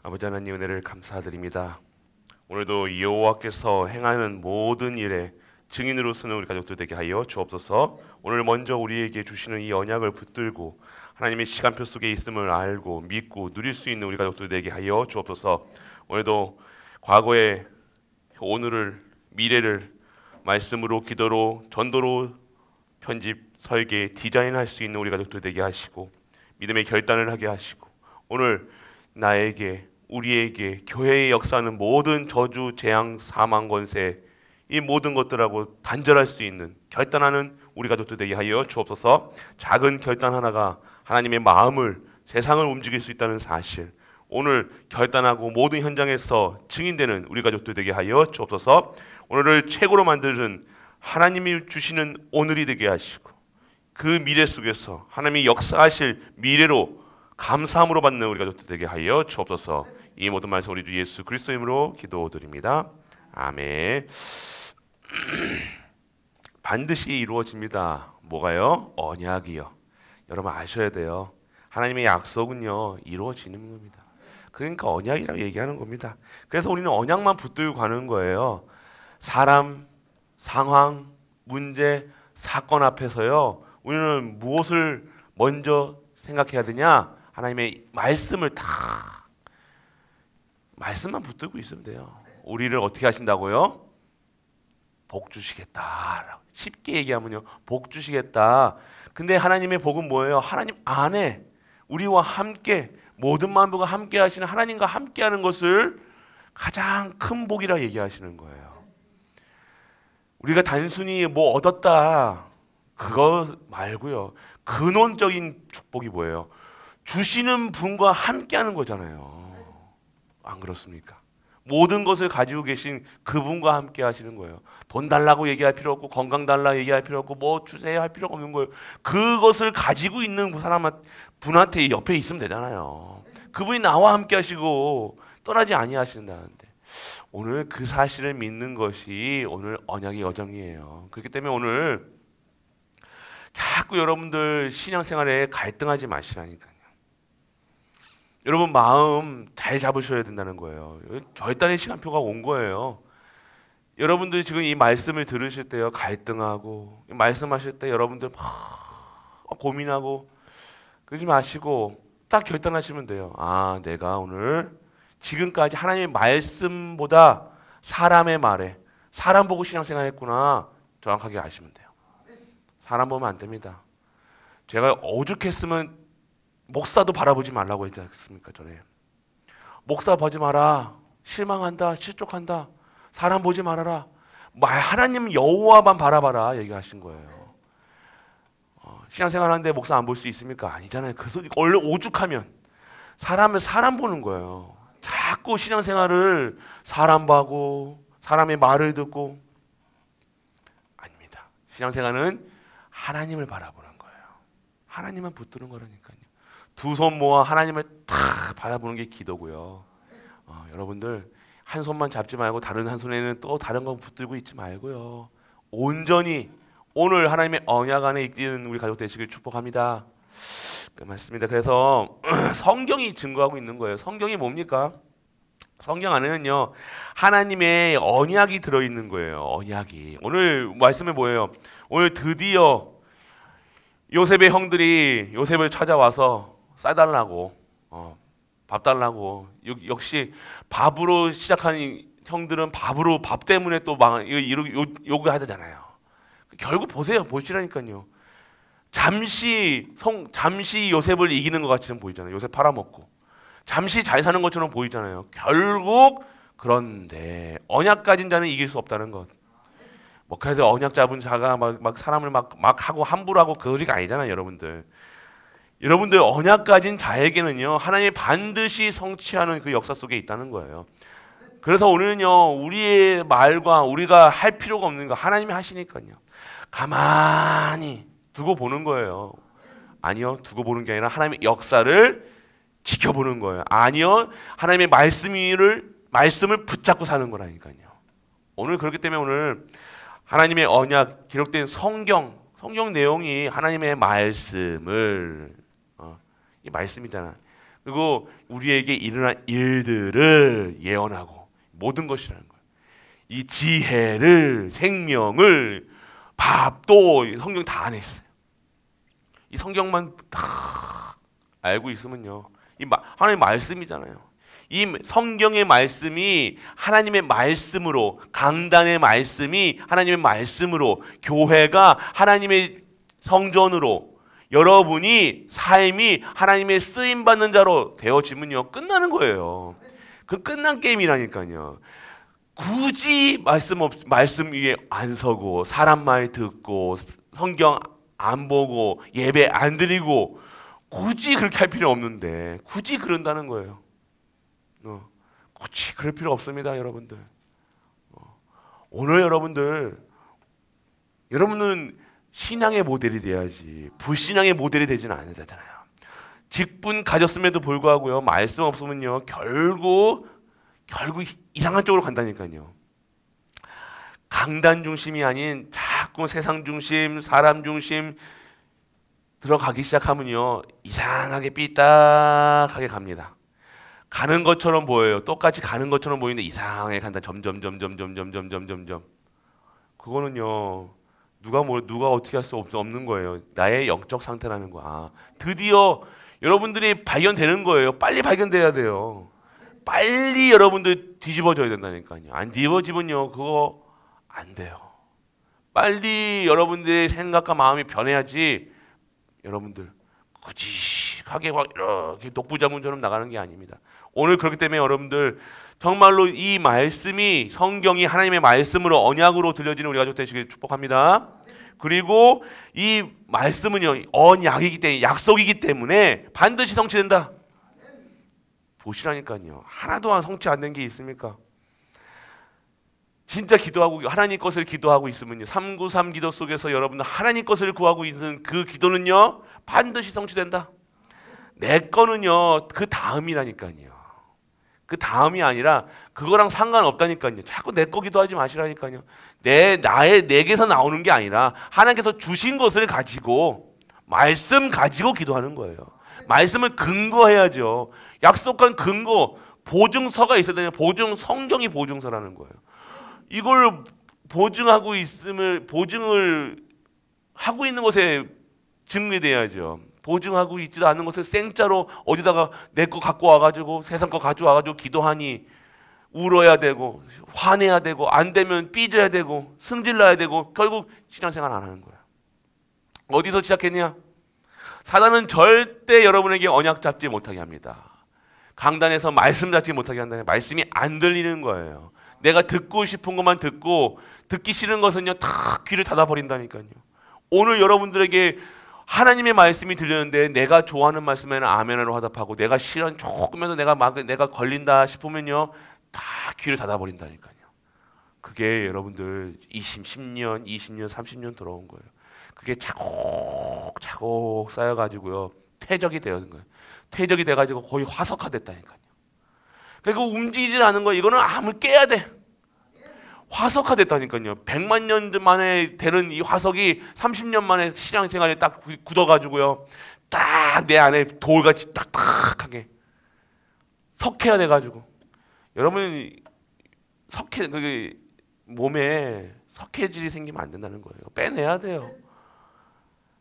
아버지 하나님 은혜를 감사드립니다. 오늘도 여호와께서 행하는 모든 일에 증인으로 서는 우리 가족들 되게 하여 주옵소서. 오늘 먼저 우리에게 주시는 이 언약을 붙들고 하나님의 시간표 속에 있음을 알고 믿고 누릴 수 있는 우리 가족들 되게 하여 주옵소서. 오늘도 과거의 오늘을 미래를 말씀으로 기도로 전도로 편집 설계 디자인할 수 있는 우리 가족들 되게 하시고 믿음의 결단을 하게 하시고 오늘 나에게 우리에게 교회에 역사하는 모든 저주 재앙 사망 권세 이 모든 것들하고 단절할 수 있는 결단하는 우리 가족들 되게 하여 주옵소서. 작은 결단 하나가 하나님의 마음을 세상을 움직일 수 있다는 사실 오늘 결단하고 모든 현장에서 증인되는 우리 가족들 되게 하여 주옵소서. 오늘을 최고로 만드는 하나님이 주시는 오늘이 되게 하시고 그 미래 속에서 하나님이 역사하실 미래로 감사함으로 받는 우리 가족들 되게 하여 주옵소서. 이 모든 말씀 우리 주 예수 그리스도 이름으로 기도드립니다. 아멘. 반드시 이루어집니다. 뭐가요? 언약이요. 여러분 아셔야 돼요. 하나님의 약속은요 이루어지는 겁니다. 그러니까 언약이라고 얘기하는 겁니다. 그래서 우리는 언약만 붙들고 가는 거예요. 사람, 상황, 문제, 사건 앞에서요 우리는 무엇을 먼저 생각해야 되냐? 하나님의 말씀을 말씀만 붙들고 있으면 돼요. 우리를 어떻게 하신다고요? 복 주시겠다. 쉽게 얘기하면요 복 주시겠다. 근데 하나님의 복은 뭐예요? 하나님 안에 우리와 함께 모든 만부가 함께 하시는 하나님과 함께 하는 것을 가장 큰 복이라 얘기하시는 거예요. 우리가 단순히 뭐 얻었다 그거 말고요 근원적인 축복이 뭐예요? 주시는 분과 함께 하는 거잖아요. 안 그렇습니까? 모든 것을 가지고 계신 그분과 함께 하시는 거예요. 돈 달라고 얘기할 필요 없고 건강 달라고 얘기할 필요 없고 뭐 주세요 할 필요가 없는 거예요. 그것을 가지고 있는 분한테 옆에 있으면 되잖아요. 그분이 나와 함께 하시고 떠나지 아니하신다는데 오늘 그 사실을 믿는 것이 오늘 언약의 여정이에요. 그렇기 때문에 오늘 자꾸 여러분들 신앙생활에 갈등하지 마시라니까요. 여러분 마음 잘 잡으셔야 된다는 거예요. 결단의 시간표가 온 거예요. 여러분들이 지금 이 말씀을 들으실 때요 갈등하고 말씀하실 때 여러분들 막 고민하고 그러지 마시고 딱 결단하시면 돼요. 아 내가 오늘 지금까지 하나님의 말씀보다 사람의 말에 사람 보고 신앙생활 했구나 정확하게 아시면 돼요. 사람 보면 안 됩니다. 제가 오죽했으면 목사도 바라보지 말라고 했지 않습니까? 전에 목사 보지 마라 실망한다 실족한다 사람 보지 말아라 하나님 여호와만 바라봐라 얘기하신 거예요. 신앙생활하는데 목사 안 볼 수 있습니까? 아니잖아요. 그 소리 원래 오죽하면 사람 보는 거예요. 자꾸 신앙생활을 사람 보고 사람의 말을 듣고 아닙니다. 신앙생활은 하나님을 바라보는 거예요. 하나님만 붙드는 거라니까요. 두 손 모아 하나님을 탁 바라보는 게 기도고요. 여러분들 한 손만 잡지 말고 다른 한 손에는 또 다른 거 붙들고 있지 말고요. 온전히 오늘 하나님의 언약 안에 이끄는 우리 가족 되시길 축복합니다. 맞습니다. 그래서 성경이 증거하고 있는 거예요. 성경이 뭡니까? 성경 안에는요 하나님의 언약이 들어있는 거예요. 언약이. 오늘 말씀은 뭐예요? 오늘 드디어 요셉의 형들이 요셉을 찾아와서 싸달라고 밥 달라고 역시 밥으로 시작한 형들은 밥으로 밥 때문에 또 요구하잖아요. 결국 보시라니까요. 잠시 요셉을 이기는 것 같이는 보이잖아요. 요셉 팔아먹고 잠시 잘 사는 것처럼 보이잖아요. 결국 그런데 언약 가진 자는 이길 수 없다는 것. 뭐 그래서 언약 잡은 자가 막 사람을 막 하고 함부로 하고 그 소리가 아니잖아요, 여러분들. 여러분들 언약 가진 자에게는요 하나님이 반드시 성취하는 그 역사 속에 있다는 거예요. 그래서 오늘은요 우리의 말과 우리가 할 필요가 없는 거 하나님이 하시니까요 가만히 두고 보는 거예요. 아니요 두고 보는 게 아니라 하나님의 역사를 지켜보는 거예요. 아니요 하나님의 말씀을 붙잡고 사는 거라니까요. 오늘 그렇기 때문에 오늘 하나님의 언약 기록된 성경 내용이 하나님의 말씀을 이 말씀이잖아. 그리고 우리에게 일어날 일들을 예언하고 모든 것이라는 거예요. 이 지혜를, 생명을, 밥도 성경 다 안에 있어요. 이 성경만 다 알고 있으면요. 하나님의 말씀이잖아요. 이 성경의 말씀이 하나님의 말씀으로, 강단의 말씀이 하나님의 말씀으로, 교회가 하나님의 성전으로, 여러분이 삶이 하나님의 쓰임받는 자로 되어지면요 끝나는 거예요. 그 끝난 게임이라니까요. 굳이 말씀 위에 안 서고 사람 말 듣고 성경 안 보고 예배 안 드리고 굳이 그렇게 할 필요 없는데 굳이 그런다는 거예요. 굳이 그럴 필요 없습니다, 여러분들. 오늘 여러분은 신앙의 모델이 돼야지 불신앙의 모델이 되지는 않잖아요. 직분 가졌음에도 불구하고요 말씀 없으면요 결국 이상한 쪽으로 간다니까요. 강단 중심이 아닌 자꾸 세상 중심, 사람 중심 들어가기 시작하면요 이상하게 삐딱하게 갑니다. 가는 것처럼 보여요. 똑같이 가는 것처럼 보이는데 이상하게 간다. 점점. 그거는요 누가 어떻게 할 수 없는 거예요. 나의 영적 상태라는 거야. 드디어 여러분들이 발견되는 거예요. 빨리 발견돼야 돼요. 빨리 여러분들 뒤집어져야 된다니까요. 안 뒤집어지면요 그거 안 돼요. 빨리 여러분들의 생각과 마음이 변해야지 여러분들 꾸직하게 막 이렇게 독부자문처럼 나가는 게 아닙니다. 오늘 그렇기 때문에 여러분들 정말로 이 말씀이 성경이 하나님의 말씀으로 언약으로 들려지는 우리 가족 되시길 축복합니다. 그리고 이 말씀은요 언약이기 때문에 약속이기 때문에 반드시 성취된다. 보시라니까요. 하나도 성취 안 된 게 있습니까? 진짜 기도하고 하나님 것을 기도하고 있으면요 393 기도 속에서 여러분들 하나님 것을 구하고 있는 그 기도는요 반드시 성취된다. 내 거는요 그 다음이라니까요. 그 다음이 아니라 그거랑 상관없다니까요. 자꾸 내 거 기도하지 마시라니까요. 내게서 나오는 게 아니라 하나님께서 주신 것을 가지고 말씀 가지고 기도하는 거예요. 말씀을 근거해야죠. 약속한 근거, 보증서가 있어야 되냐. 성경이 보증서라는 거예요. 이걸 보증을 하고 있는 것에 증거돼야죠. 보증하고 있지도 않는 것을 생짜로 어디다가 내 거 갖고 와가지고 세상 거 가져와가지고 기도하니 울어야 되고 화내야 되고 안 되면 삐져야 되고 승질나야 되고 결국 신앙생활 안 하는 거야. 어디서 시작했냐? 사단은 절대 여러분에게 언약 잡지 못하게 합니다. 강단에서 말씀 잡지 못하게 한다는 말씀이 안 들리는 거예요. 내가 듣고 싶은 것만 듣고 듣기 싫은 것은요 다 귀를 닫아버린다니까요. 오늘 여러분들에게 하나님의 말씀이 들렸는데 내가 좋아하는 말씀에는 아멘으로 화답하고 내가 싫은 조금이라도 내가 걸린다 싶으면요 다 귀를 닫아버린다니까요. 그게 여러분들 10년, 20년, 30년 들어온 거예요. 그게 차곡차곡 쌓여가지고요 퇴적이 되는 거예요. 퇴적이 돼가지고 거의 화석화됐다니까요. 그리고 움직이질 않은 거예요. 이거는 암을 깨야 돼. 화석화됐다니까요. 100만 년 만에 되는 이 화석이 30년 만에 신앙생활에 딱 굳어가지고요. 딱 내 안에 돌같이 딱딱하게 석회가 돼가지고 여러분 그게 몸에 석회질이 생기면 안 된다는 거예요. 빼내야 돼요.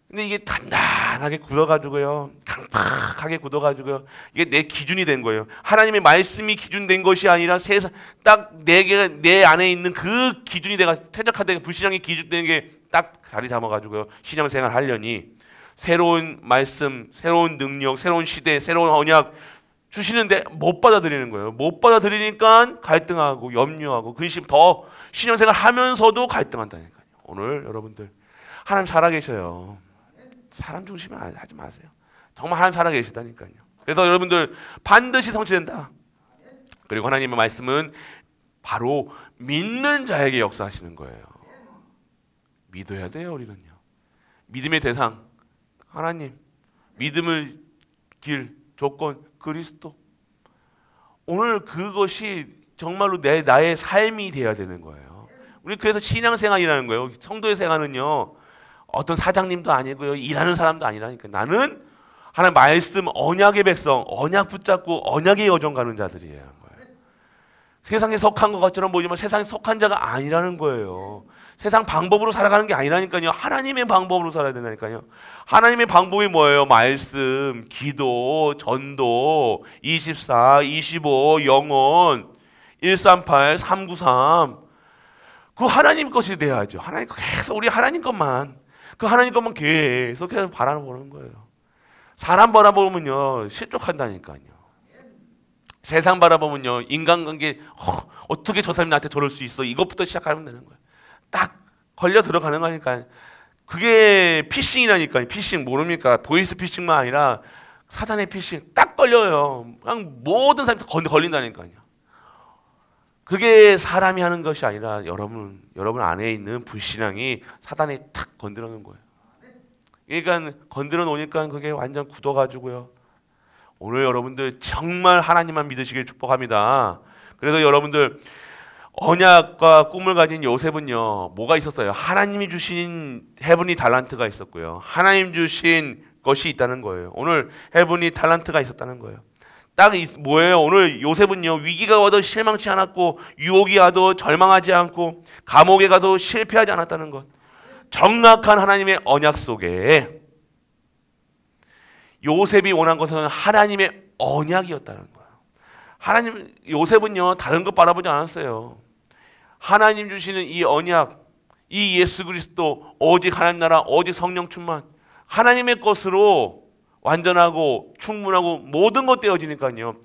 근데 이게 단단하게 굳어가지고요. 강팍하게 굳어가지고요. 이게 내 기준이 된 거예요. 하나님의 말씀이 기준된 것이 아니라 세상 딱 내 안에 있는 그 기준이 내가 퇴적화된 불신앙의 기준된 게 딱 자리 잡아가지고요. 신앙생활 하려니 새로운 말씀, 새로운 능력, 새로운 시대, 새로운 언약 주시는데 못 받아들이는 거예요. 못 받아들이니까 갈등하고 염려하고 근심 더 신앙생활 하면서도 갈등한다니까요. 오늘 여러분들 하나님 살아계셔요. 사람 중심에 하지 마세요. 정말 하나님 살아계시다니까요. 그래서 여러분들 반드시 성취된다. 그리고 하나님의 말씀은 바로 믿는 자에게 역사하시는 거예요. 믿어야 돼요. 우리는요. 믿음의 대상 하나님, 믿음의 길, 조건 그리스도. 오늘 그것이 정말로 나의 삶이 되어야 되는 거예요. 우리 그래서 신앙생활이라는 거예요. 성도의 생활은요 어떤 사장님도 아니고요 일하는 사람도 아니라니까. 나는 하나님 말씀 언약의 백성, 언약 붙잡고 언약의 여정 가는 자들이에요. 세상에 속한 것 같처럼 보이지만 세상에 속한 자가 아니라는 거예요. 세상 방법으로 살아가는 게 아니라니까요. 하나님의 방법으로 살아야 된다니까요. 하나님의 방법이 뭐예요? 말씀, 기도, 전도, 24, 25, 영혼, 138, 393. 그 하나님 것이 돼야죠. 하나님 계속 우리 하나님 것만, 그 하나님 것만 계속해서 바라보는 거예요. 사람 바라보면요 실족한다니까요. 세상 바라보면요 인간관계 어떻게 저 사람이 나한테 저럴 수 있어, 이것부터 시작하면 되는 거예요. 딱 걸려 들어가는 거니까. 그게 피싱이라니까요. 피싱 모릅니까? 보이스 피싱만 아니라 사단의 피싱 딱 걸려요. 그냥 모든 사람이 걸린다니까요. 그게 사람이 하는 것이 아니라 여러분 안에 있는 불신앙이 사단이 탁 건드리는 거예요. 그러니까 건드려 놓으니까 그게 완전 굳어가지고요. 오늘 여러분들 정말 하나님만 믿으시길 축복합니다. 그래서 여러분들 언약과 꿈을 가진 요셉은요 뭐가 있었어요? 하나님이 주신 헤븐리 달란트가 있었고요. 하나님 주신 것이 있다는 거예요. 오늘 헤븐리 달란트가 있었다는 거예요. 딱 뭐예요? 오늘 요셉은요 위기가 와도 실망치 않았고 유혹이 와도 절망하지 않고 감옥에 가도 실패하지 않았다는 것. 정확한 하나님의 언약 속에 요셉이 원한 것은 하나님의 언약이었다는 거예요. 하나님, 요셉은요 다른 것 바라보지 않았어요. 하나님 주시는 이 언약, 이 예수 그리스도, 오직 하나님 나라, 오직 성령 충만, 하나님의 것으로 완전하고 충분하고 모든 것 되어지니까요.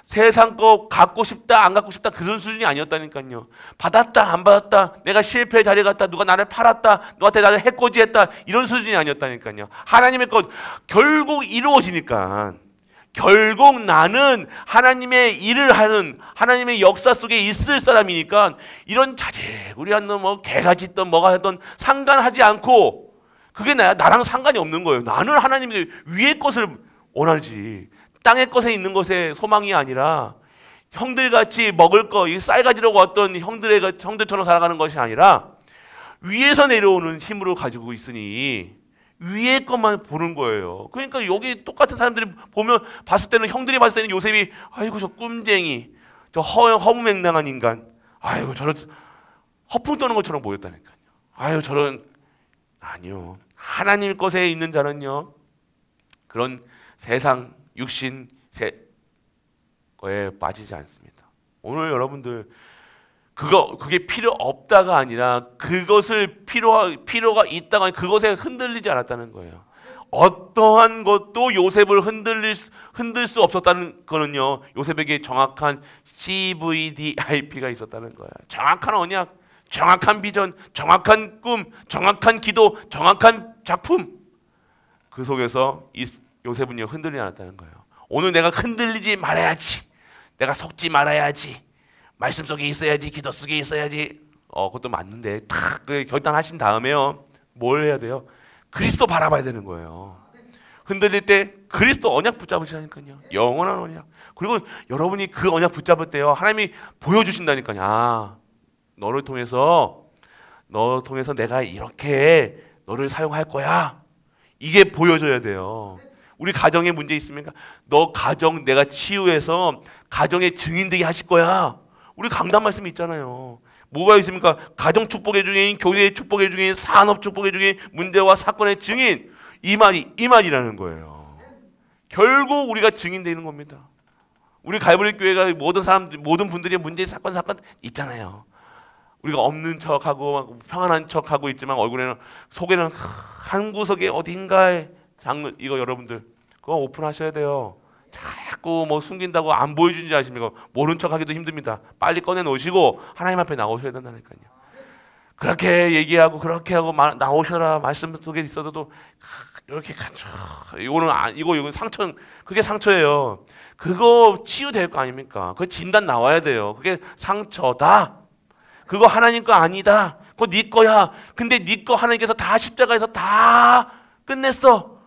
세상 거 갖고 싶다 안 갖고 싶다 그런 수준이 아니었다니까요. 받았다 안 받았다, 내가 실패의 자리에 갔다, 누가 나를 팔았다, 누구한테 나를 해코지했다, 이런 수준이 아니었다니까요. 하나님의 것 결국 이루어지니까, 결국 나는 하나님의 일을 하는 하나님의 역사 속에 있을 사람이니까 이런 자제구리한 뭐 개가 짖던 뭐가 하던 상관하지 않고, 그게 나랑 상관이 없는 거예요. 나는 하나님의 위의 것을 원하지, 땅의 것에 있는 것에 소망이 아니라 형들같이 먹을 거, 쌀 가지려고 왔던 형들처럼 살아가는 것이 아니라 위에서 내려오는 힘으로 가지고 있으니 위의 것만 보는 거예요. 그러니까 여기 똑같은 사람들이 보면 봤을 때는, 형들이 봤을 때는 요셉이 아이고 저 꿈쟁이, 저 허무맹랑한 인간, 아이고 저런 허풍 떠는 것처럼 보였다니까요. 아유 저런, 아니요. 하나님 것에 있는 자는요 그런 세상 육신 거에 빠지지 않습니다. 오늘 여러분들 그게 필요 없다가 아니라 그것을 필요가 있다가 그것에 흔들리지 않았다는 거예요. 어떠한 것도 요셉을 흔들 수 없었다는 거는요 요셉에게 정확한 CVDIP가 있었다는 거예요. 정확한 언약, 정확한 비전, 정확한 꿈, 정확한 기도, 정확한 작품. 그 속에서 요셉은요 흔들리지 않았다는 거예요. 오늘 내가 흔들리지 말아야지, 내가 속지 말아야지, 말씀 속에 있어야지, 기도 속에 있어야지. 그것도 맞는데 탁 결단하신 다음에요 뭘 해야 돼요? 그리스도 바라봐야 되는 거예요. 흔들릴 때 그리스도 언약 붙잡으시라니까요. 영원한 언약. 그리고 여러분이 그 언약 붙잡을 때요 하나님이 보여주신다니까요. 아, 너를 통해서 내가 이렇게 너를 사용할 거야. 이게 보여줘야 돼요. 우리 가정에 문제 있습니까? 너 가정 내가 치유해서 가정의 증인 되게 하실 거야. 우리 강단 말씀이 있잖아요. 뭐가 있습니까? 가정 축복의 증인, 교회의 축복의 증인, 산업 축복의 증인, 문제와 사건의 증인. 이 말이라는 거예요. 결국 우리가 증인 되는 겁니다. 우리 갈보리 교회가 모든 분들이 문제 사건 있잖아요. 우리가 없는 척하고 평안한 척하고 있지만 얼굴에는, 속에는 한 구석에 어딘가에 이거 여러분들 그거 오픈하셔야 돼요. 자꾸 뭐 숨긴다고 안 보여주는지 아십니까? 모른 척하기도 힘듭니다. 빨리 꺼내놓으시고 하나님 앞에 나오셔야 된다니까요. 그렇게 얘기하고 그렇게 하고 나오셔라 말씀 속에 있어도 이렇게 이건 상처, 그게 상처예요. 그거 치유될 거 아닙니까? 그 진단 나와야 돼요. 그게 상처다. 그거 하나님 거 아니다. 그거 네 거야. 근데 네 거 하나님께서 다 십자가에서 다 끝냈어.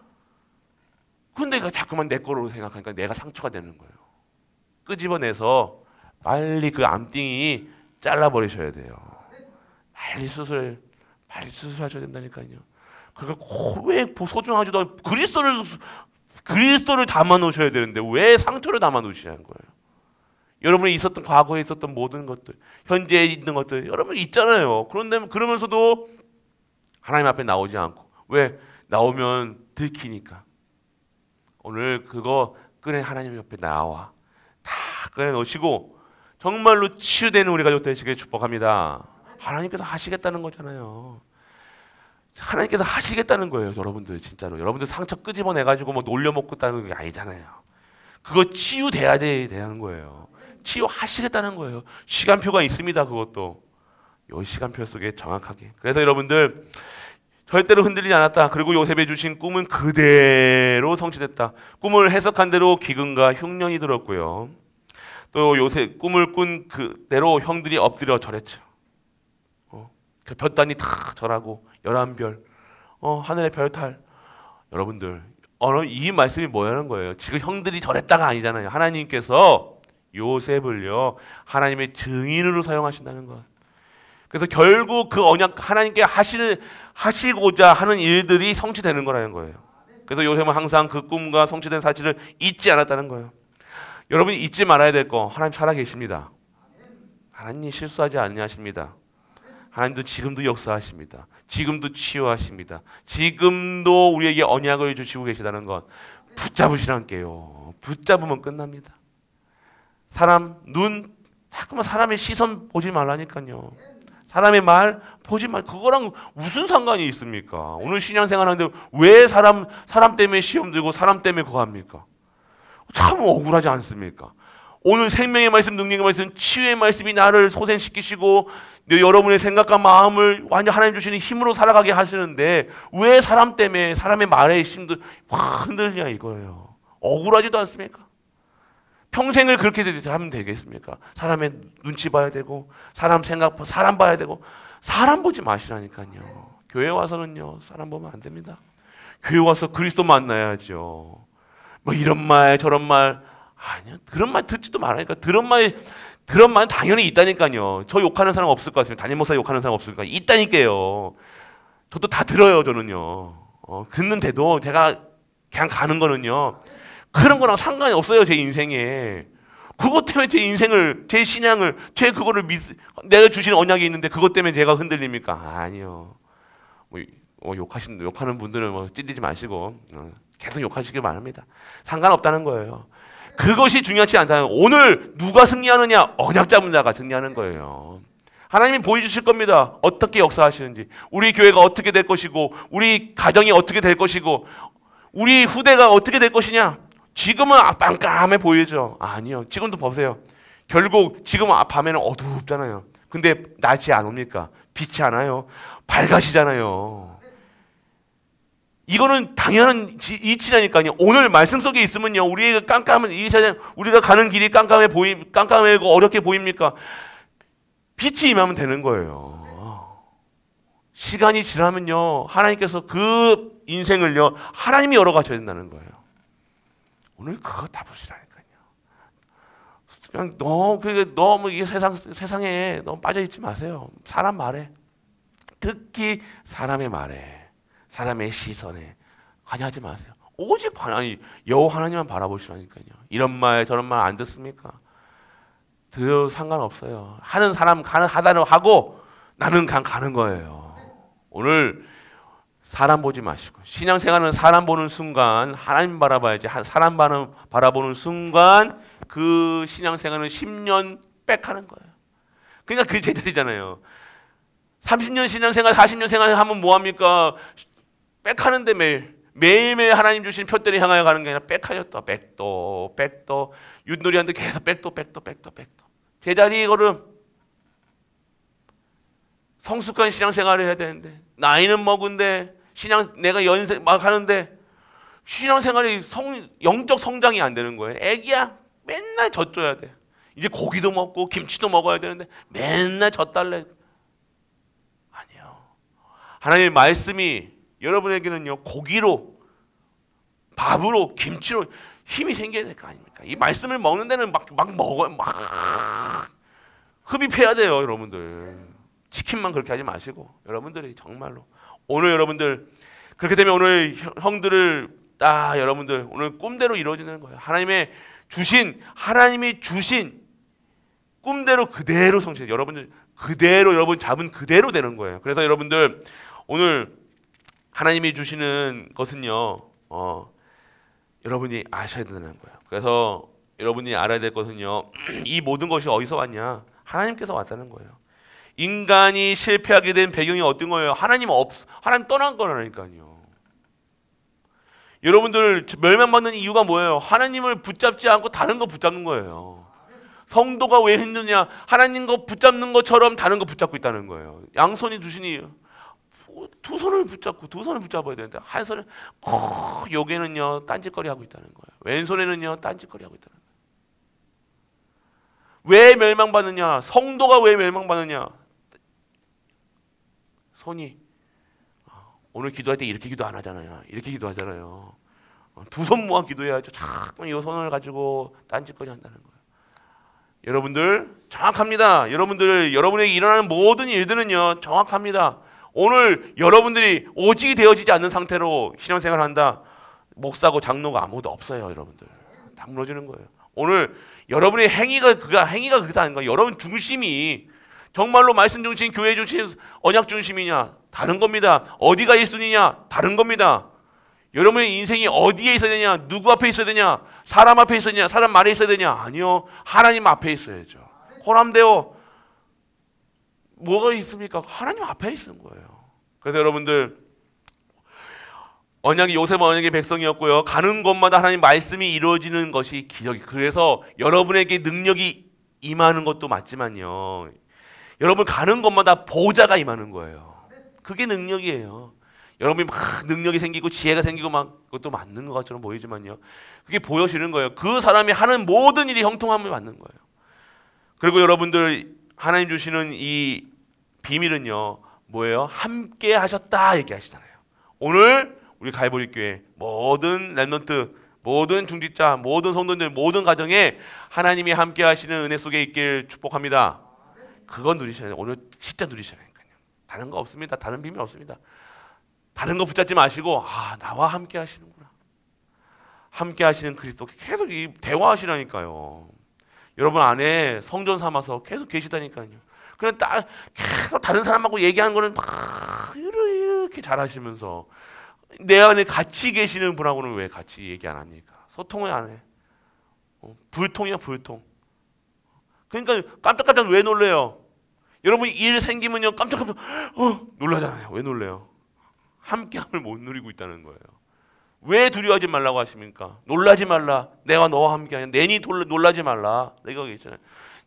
근데 자꾸만 내 거로 생각하니까 내가 상처가 되는 거예요. 끄집어내서 빨리 그 암띵이 잘라버리셔야 돼요. 빨리 수술하셔야 된다니까요. 그걸 왜 소중하지도 않고 그리스도를 그리스도를 담아 놓으셔야 되는데 왜 상처를 담아 놓으시냐는 거예요. 여러분이 있었던 과거에 있었던 모든 것들, 현재에 있는 것들 여러분 있잖아요. 그런데 그러면서도 하나님 앞에 나오지 않고 왜? 나오면 들키니까. 오늘 그거 꺼내 하나님 옆에 나와 다 꺼내 놓으시고 정말로 치유되는 우리 가족 되시길 축복합니다. 하나님께서 하시겠다는 거잖아요. 하나님께서 하시겠다는 거예요. 여러분들 진짜로. 여러분들 상처 끄집어내가지고 뭐 놀려먹고 있다는 게 아니잖아요. 그거 치유돼야 되는 거예요. 치유하시겠다는 거예요. 시간표가 있습니다. 그것도. 이 시간표 속에 정확하게. 그래서 여러분들 절대로 흔들리지 않았다. 그리고 요셉이 주신 꿈은 그대로 성취됐다. 꿈을 해석한 대로 기근과 흉년이 들었고요. 또 요셉 꿈을 꾼 그대로 형들이 엎드려 절했죠. 그 별단이 다 절하고 11별 하늘의 별탈. 여러분들 이 말씀이 뭐라는 거예요? 지금 형들이 절했다가 아니잖아요. 하나님께서 요셉을요 하나님의 증인으로 사용하신다는 것. 그래서 결국 그 언약 하나님께 하시고자 하는 일들이 성취되는 거라는 거예요. 그래서 요셉은 항상 그 꿈과 성취된 사실을 잊지 않았다는 거예요. 여러분이 잊지 말아야 될 거 하나님 살아계십니다. 하나님 실수하지 않으십니다. 하나님도 지금도 역사하십니다. 지금도 치유하십니다. 지금도 우리에게 언약을 주시고 계시다는 것 붙잡으시라는 게요. 붙잡으면 끝납니다. 사람 눈 자꾸만 사람의 시선 보지 말라니까요. 사람의 말 보지 말. 그거랑 무슨 상관이 있습니까? 오늘 신앙생활 하는데 왜 사람 때문에 시험 들고 사람 때문에 그거 합니까? 참 억울하지 않습니까? 오늘 생명의 말씀, 능력의 말씀, 치유의 말씀이 나를 소생시키시고 여러분의 생각과 마음을 완전 하나님 주시는 힘으로 살아가게 하시는데 왜 사람 때문에 사람의 말에 흔들리냐 이거예요. 억울하지도 않습니까? 평생을 그렇게 하면 되겠습니까? 사람의 눈치 봐야 되고 사람 생각, 사람 봐야 되고 사람 보지 마시라니까요. 교회 와서는요 사람 보면 안 됩니다. 교회 와서 그리스도 만나야죠. 뭐 이런 말 저런 말 아니요. 그런 말 듣지도 말아니까. 그런 말은 당연히 있다니까요. 저 욕하는 사람 없을 것 같습니다. 담임 목사 욕하는 사람 없을까? 있다니까요. 저도 다 들어요. 저는요. 듣는데도 제가 그냥 가는 거는요. 그런 거랑 상관이 없어요. 제 인생에. 그것 때문에 제 인생을, 제 신앙을, 그거를 내가 주신 언약이 있는데 그것 때문에 제가 흔들립니까? 아니요. 욕하는 분들은 찔리지 마시고 계속 욕하시길 바랍니다. 상관없다는 거예요. 그것이 중요하지 않다는 거예요. 오늘 누가 승리하느냐? 언약 잡은 자가 승리하는 거예요. 하나님이 보여주실 겁니다. 어떻게 역사하시는지. 우리 교회가 어떻게 될 것이고 우리 가정이 어떻게 될 것이고 우리 후대가 어떻게 될 것이냐. 지금은 깜깜해 보이죠. 아니요. 지금도 보세요. 결국 지금은 밤에는 어둡잖아요. 근데 낮이 안 옵니까? 빛이 안 와요. 밝아지잖아요. 이거는 당연한 이치라니까요. 오늘 말씀 속에 있으면요, 우리의 깜깜한 이 세상, 우리가 가는 길이 깜깜하고 어렵게 보입니까? 빛이 임하면 되는 거예요. 시간이 지나면요, 하나님께서 그 인생을요, 하나님이 열어가셔야 된다는 거예요. 오늘 그거 다 보시라니까요. 그냥 너무 이게 세상에 너무 빠져 있지 마세요. 사람 말에, 특히 사람의 말에. 사람의 시선에 관여하지 마세요. 오직 여호와 하나님만 바라보시라니까요. 이런 말 저런 말 안 듣습니까? 들어도 상관없어요. 하는 사람 하자로 하고 나는 그냥 가는 거예요. 오늘 사람 보지 마시고 신앙생활은 사람 보는 순간 하나님 바라봐야지. 사람 바라보는 순간 그 신앙생활은 10년 빽하는 거예요. 그러니까 그 제자리잖아요. 30년 신앙생활 40년 생활 하면 뭐합니까? 빽하는데 매일매일 하나님 주신 표대를 향하여 가는 게 아니라 빽하였다. 빽도 윷놀이하는데 계속 빽도 제자리 걸음. 성숙한 신앙생활을 해야 되는데 나이는 먹은데 내가 연세 막 하는데 신앙생활이 영적 성장이 안 되는 거예요. 애기야 맨날 젖줘야 돼. 이제 고기도 먹고 김치도 먹어야 되는데 맨날 젖달래. 아니요. 하나님의 말씀이 여러분에게는요 고기로 밥으로 김치로 힘이 생겨야 될 거 아닙니까? 이 말씀을 먹는 데는 막 먹어요. 막 흡입해야 돼요. 여러분들 치킨만 그렇게 하지 마시고 여러분들이 정말로 오늘 여러분들 그렇게 되면 오늘 형들을 딱 여러분들 오늘 꿈대로 이루어지는 거예요. 하나님이 주신 꿈대로 그대로 성취해. 여러분들 그대로 여러분 잡은 그대로 되는 거예요. 그래서 여러분들 오늘 하나님이 주시는 것은요, 여러분이 아셔야 되는 거예요. 그래서 여러분이 알아야 될 것은요, 이 모든 것이 어디서 왔냐? 하나님께서 왔다는 거예요. 인간이 실패하게 된 배경이 어떤 거예요? 하나님 떠난 거라니까요. 여러분들 멸망받는 이유가 뭐예요? 하나님을 붙잡지 않고 다른 거 붙잡는 거예요. 성도가 왜 힘드냐? 하나님 거 붙잡는 것처럼 다른 거 붙잡고 있다는 거예요. 양손이 두 손이 두 손을 붙잡아야 되는데 한 손은 여기는요 딴짓거리 하고 있다는 거예요. 왼손에는요 딴짓거리 하고 있다는 거예요. 왜 멸망받느냐? 성도가 왜 멸망받느냐? 손이 오늘 기도할 때 이렇게 기도 안 하잖아요. 이렇게 기도하잖아요. 두 손 모아 기도해야죠. 자꾸 이 손을 가지고 딴짓거리 한다는 거예요. 여러분들 정확합니다. 여러분에게 일어나는 모든 일들은요 정확합니다. 오늘 여러분들이 오직이 되어지지 않는 상태로 신앙생활을 한다. 목사고 장로가 아무도 없어요. 여러분들 다 무너지는 거예요. 오늘 여러분의 행위가 그게 아닌 거예요. 여러분 중심이 정말로 말씀 중심, 교회 중심, 언약 중심이냐? 다른 겁니다. 어디가 1순위냐? 다른 겁니다. 여러분의 인생이 어디에 있어야 되냐? 누구 앞에 있어야 되냐? 사람 앞에 있어야 되냐? 사람 말에 있어야 되냐? 아니요. 하나님 앞에 있어야죠. 호람되어 뭐가 있습니까? 하나님 앞에 있는 거예요. 그래서 여러분들 요셉은 언약의 백성이었고요. 가는 곳마다 하나님 말씀이 이루어지는 것이 기적이. 그래서 여러분에게 능력이 임하는 것도 맞지만요. 여러분 가는 곳마다 보좌가 임하는 거예요. 그게 능력이에요. 여러분이 막 능력이 생기고 지혜가 생기고 막 그것도 맞는 것처럼 보이지만요. 그게 보여지는 거예요. 그 사람이 하는 모든 일이 형통함을 받는 거예요. 그리고 여러분들 하나님 주시는 이 비밀은요. 뭐예요? 함께 하셨다 얘기하시잖아요. 오늘 우리 갈보리 교회 모든 렘넌트, 모든 중직자, 모든 성도들, 모든 가정에 하나님이 함께 하시는 은혜 속에 있길 축복합니다. 그거 누리셔야 돼요. 오늘 진짜 누리셔야 되니까요. 다른 거 없습니다. 다른 비밀 없습니다. 다른 거 붙잡지 마시고 나와 함께 하시는구나. 함께 하시는 그리스도 계속 대화하시라니까요. 여러분 안에 성전 삼아서 계속 계시다니까요. 그냥 계속 다른 사람하고 얘기하는 거는 막 이렇게 잘하시면서 내 안에 같이 계시는 분하고는 왜 같이 얘기 안 합니까? 소통을 안 해. 불통이야 불통. 그러니까 깜짝깜짝 왜 놀래요? 여러분 일 생기면요 깜짝깜짝 놀라잖아요. 왜 놀래요? 함께함을 못 누리고 있다는 거예요. 왜 두려워하지 말라고 하십니까? 놀라지 말라. 내가 너와 함께하냐. 내니 놀라지 말라. 내가 있잖아요.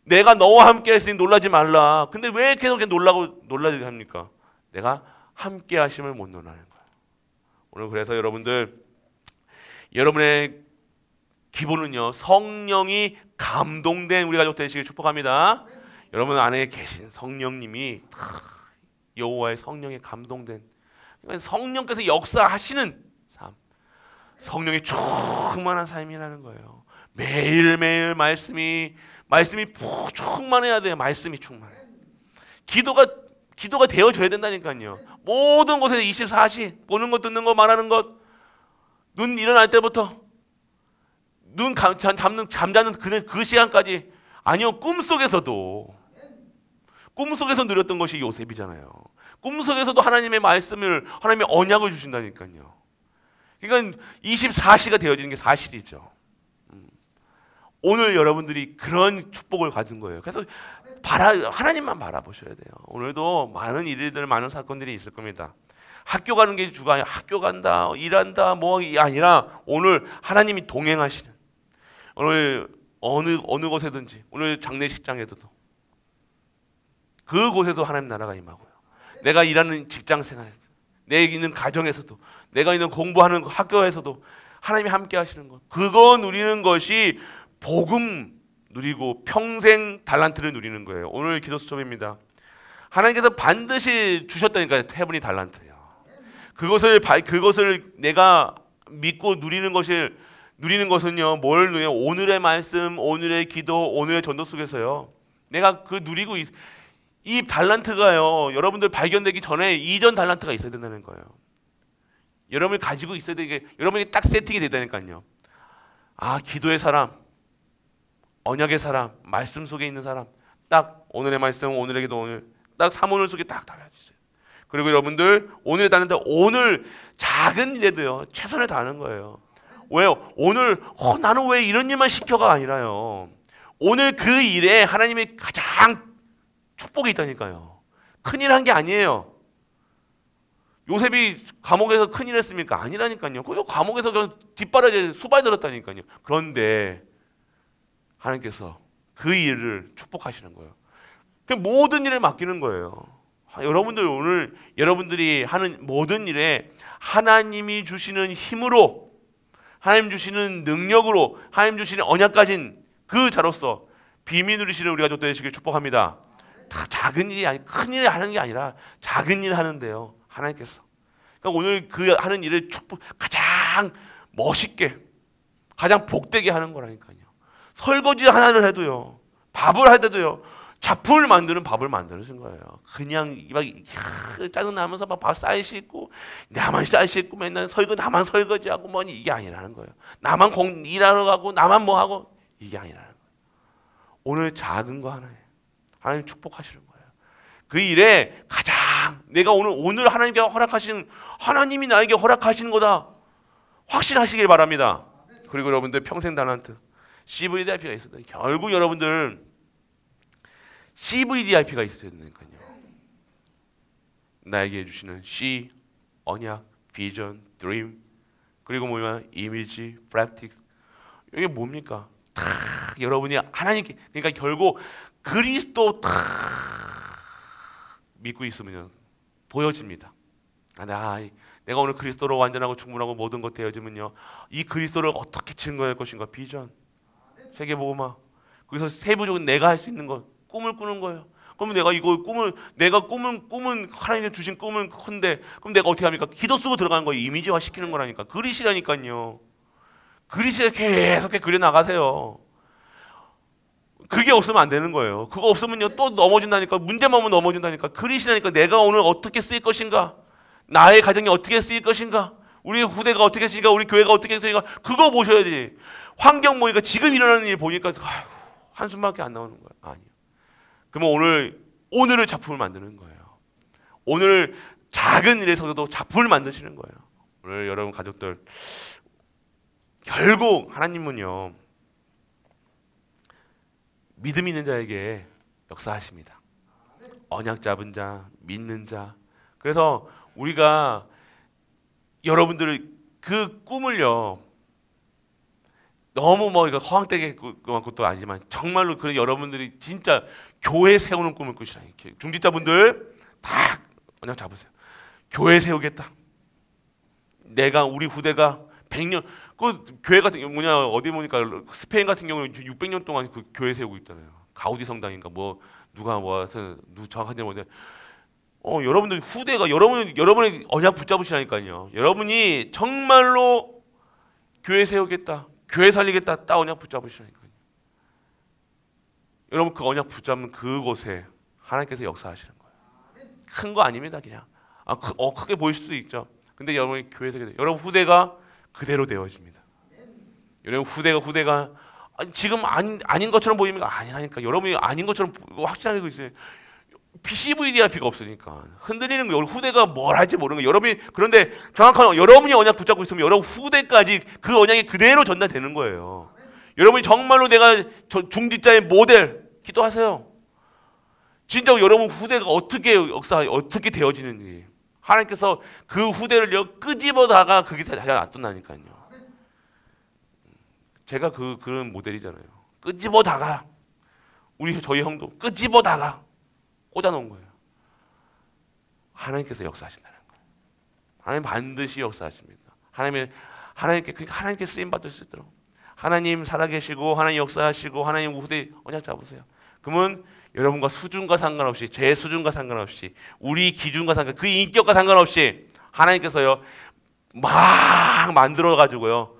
내가 너와 함께 했으니 놀라지 말라. 근데 왜 계속 놀라게 합니까? 내가 함께 하심을 못 논하는 거예요. 오늘 그래서 여러분의 기본은요. 성령이 감동된 우리 가족 되시길 축복합니다. 여러분 안에 계신 성령님이 여호와의 성령에 감동된 성령께서 역사하시는 삶, 성령이 충만한 삶이라는 거예요. 매일매일 말씀이 충만해야 돼요. 말씀이 충만해. 기도가 되어져야 된다니까요. 모든 곳에서 24시 보는 것, 듣는 것, 말하는 것, 눈 일어날 때부터 눈 잠자는 그 시간까지. 아니요, 꿈속에서 누렸던 것이 요셉이잖아요. 꿈속에서도 하나님의 말씀을, 하나님의 언약을 주신다니까요. 그러니까 24시가 되어지는 게 사실이죠. 오늘 여러분들이 그런 축복을 가진 거예요. 그래서 하나님만 바라보셔야 돼요. 오늘도 많은 일들, 많은 사건들이 있을 겁니다. 학교 가는 게 주가 아니라 학교 간다, 일한다, 뭐가 아니라 오늘 하나님이 동행하시는, 오늘 어느 곳에든지, 오늘 장례식장에도 그곳에도 하나님 나라가 임하고요. 내가 일하는 직장 생활에서, 내가 있는 가정에서도, 내가 있는 공부하는 학교에서도 하나님이 함께 하시는 것, 그거 누리는 것이 복음 누리고 평생 달란트를 누리는 거예요. 오늘 기도 수첩입니다. 하나님께서 반드시 주셨다니까요. 헤븐이 달란트예요. 그것을 내가 믿고 누리는 것은요. 뭘 누려요? 오늘의 말씀, 오늘의 기도, 오늘의 전도 속에서요. 내가 누리고 이 달란트가요. 여러분들 발견되기 전에 이전 달란트가 있어야 된다는 거예요. 여러분이 가지고 있어야 되게 여러분이 딱 세팅이 되다니까요. 아, 기도의 사람, 언약의 사람, 말씀 속에 있는 사람, 딱 오늘의 말씀, 오늘의 기도, 오늘 딱 사문을 속에 딱 달아주세요. 그리고 여러분들 오늘 다는데 오늘 작은 일에도요 최선을 다하는 거예요. 왜요? 오늘 나는 왜 이런 일만 시켜가 아니라요. 오늘 그 일에 하나님의 가장 축복이 있다니까요. 큰일 한 게 아니에요. 요셉이 감옥에서 큰일 했습니까? 아니라니까요. 그래서 감옥에서 그냥 뒷바라지에 수발 들었다니까요. 그런데 하나님께서 그 일을 축복하시는 거예요. 그 모든 일을 맡기는 거예요. 여러분들 오늘 여러분들이 하는 모든 일에 하나님이 주시는 힘으로, 하나님 주시는 능력으로, 하나님 주시는 언약 가진 그 자로서 비밀 누리시는 우리 가족 되시길 축복합니다. 다 작은 일이 아니 큰 일을 하는 게 아니라 작은 일을 하는데요. 하나님께서 그러니까 오늘 그 하는 일을 가장 멋있게, 가장 복되게 하는 거라니까요. 설거지 하나를 해도요, 밥을 할 때도요, 작품을 만드는 밥을 만드는 거예요. 그냥 막 짜증 나면서 막 밥 쌀 씻고 나만 쌀 씻고 맨날 나만 설거지하고 뭐니 이게 아니라는 거예요. 나만 일하러 가고 나만 뭐 하고 이게 아니라는 거예요. 오늘 작은 거 하나에 하나님 축복하시는 거예요. 그 일에 가장 내가 오늘 하나님께 허락하신, 하나님이 나에게 허락하시는 거다 확신하시길 바랍니다. 그리고 여러분들 평생 달란트 CVDIP가 있어요. 결국 여러분들 CVDIP가 있어야 되니까요. 나에게 주시는 C, 언약, 비전, 드림, 그리고 뭐냐 이미지, 프랙티스. 이게 뭡니까? 다 여러분이 하나님께, 그러니까 결국 그리스도 다 믿고 있으면 보여집니다. 내가 오늘 그리스도로 완전하고 충분하고 모든 것 되어지면요, 이 그리스도를 어떻게 증거할 것인가. 비전, 세계복음화. 거기서 세부적인 내가 할 수 있는 것, 꿈을 꾸는 거예요. 그럼 내가 이거 꿈은 하나님께 주신 꿈은 큰데, 그럼 내가 어떻게 합니까? 기도 쓰고 들어가는 거예요. 이미지화 시키는 거라니까. 그리시라니까요. 그리시를 계속 그려 나가세요. 그게 없으면 안 되는 거예요. 그거 없으면요 또 넘어진다니까. 문제만 오면 넘어진다니까. 그리시라니까. 내가 오늘 어떻게 쓰일 것인가, 나의 가정이 어떻게 쓰일 것인가, 우리 후대가 어떻게 쓰일까, 우리 교회가 어떻게 쓰일까, 그거 보셔야지. 환경 보니까 지금 일어나는 일 보니까 아이고, 한숨밖에 안 나오는 거예요. 아니요. 그러면 오늘을 작품을 만드는 거예요. 오늘 작은 일에서도 작품을 만드시는 거예요. 오늘 여러분 가족들, 결국 하나님은요 믿음 있는 자에게 역사하십니다. 언약 잡은 자, 믿는 자. 그래서 우리가 여러분들 그 꿈을요 너무 뭐 이거 허황되게 그만 것도 아니지만 정말로 그 여러분들이 진짜 교회 세우는 꿈을 꾸시라. 중직자분들 다 언약 잡으세요. 교회 세우겠다. 내가 우리 후대가 100년, 그 교회 같은 경우 뭐냐, 어디 보니까 스페인 같은 경우는 600년 동안 그 교회 세우고 있잖아요. 가우디 성당인가 뭐 누가 뭐해서 정확하지 못해. 여러분들 후대가 여러분의 언약 붙잡으시라니까요. 여러분이 정말로 교회 세우겠다, 교회 살리겠다, 딱 언약 붙잡으시라니까요. 여러분 그 언약 붙잡는 그곳에 하나님께서 역사하시는 거예요. 큰 거 아닙니다. 그냥 크게 보일 수도 있죠. 근데 여러분이 교회에서 여러분 후대가 그대로 되어집니다. 여러분 후대가 지금 아닌 것처럼 보입니까? 아니라니까. 여러분이 아닌 것처럼 확신하게 되고 있어요. CVDIP가 없으니까 흔들리는 거예요. 후대가 뭘 할지 모르는 거예요. 여러분이, 그런데 정확한 여러분이 언약 붙잡고 있으면 여러분 후대까지 그 언약이 그대로 전달되는 거예요. 여러분이 정말로 내가 중직자의 모델 기도하세요. 진짜 여러분 후대가 어떻게 되어지는지 하나님께서 그 후대를요 끄집어다가 거기 잘 놔둔다니까요. 제가 그런 모델이잖아요. 끄집어다가 저희 형도 끄집어다가 꽂아놓은 거예요. 하나님께서 역사하신다는 거예요. 하나님 반드시 역사하십니다. 하나님께 쓰임 받을 수 있도록 하나님 살아계시고 하나님 역사하시고 하나님 후대 언약 잡으세요. 그러면 여러분과 수준과 상관없이, 제 수준과 상관없이, 우리 기준과 상관없이, 그 인격과 상관없이 하나님께서요 막 만들어 가지고요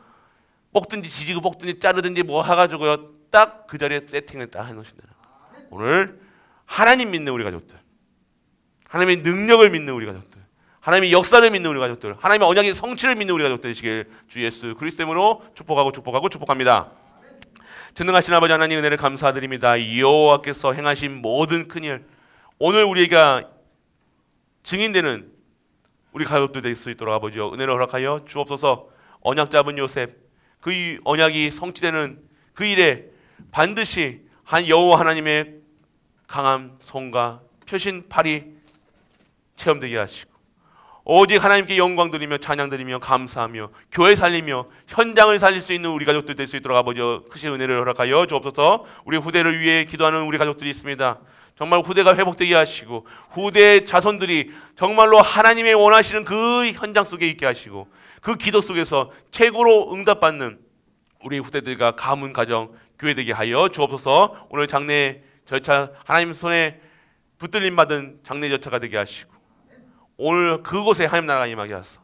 볶든지 지지고 볶든지 자르든지 뭐 해가지고요 딱 그 자리에 세팅을 딱 해놓으신다는 거예요. 오늘 하나님 믿는 우리 가족들, 하나님의 능력을 믿는 우리 가족들, 하나님의 역사를 믿는 우리 가족들, 하나님의 언약의 성취를 믿는 우리 가족들 되시길 주 예수 그리스도로 축복합니다. 전능하신 아버지 하나님 은혜를 감사드립니다. 여호와께서 행하신 모든 큰일, 오늘 우리가 증인되는 우리 가족들 될 수 있도록 아버지 은혜를 허락하여 주옵소서. 언약 잡은 요셉, 그 언약이 성취되는 그 일에 반드시 한 여호와 하나님의 강한 손과 표신 팔이 체험되게 하시고 오직 하나님께 영광 드리며 찬양 드리며 감사하며 교회 살리며 현장을 살릴 수 있는 우리 가족들 될 수 있도록 아버지 크신 은혜를 허락하여 주옵소서. 우리 후대를 위해 기도하는 우리 가족들이 있습니다. 정말 후대가 회복되게 하시고 후대 자손들이 정말로 하나님의 원하시는 그 현장 속에 있게 하시고 그 기도 속에서 최고로 응답받는 우리 후대들과 가문 가정 교회 되게 하여 주옵소서. 오늘 장례 절차 하나님 손에 붙들림 받은 장례 절차가 되게 하시고 오늘 그곳에 하나님 나라가 임하게 하소서.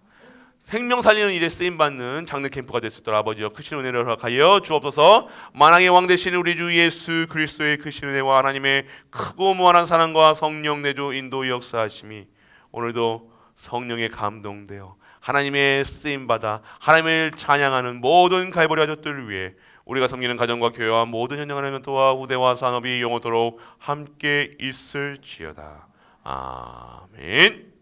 생명 살리는 일에 쓰임받는 장례 캠프가 될 수 있도록 아버지여 크신 은혜를 허락하여 주옵소서. 만왕의 왕 되시는 우리 주 예수 그리스도의 크신 은혜와 하나님의 크고 무한한 사랑과 성령 내주 인도 역사하심이 오늘도 성령에 감동되어 하나님의 쓰임받아 하나님을 찬양하는 모든 갈보리 가족들을 위해 우리가 섬기는 가정과 교회와 모든 현장을 멘토와 후대와 산업이 영원토록 함께 있을지어다. 아멘.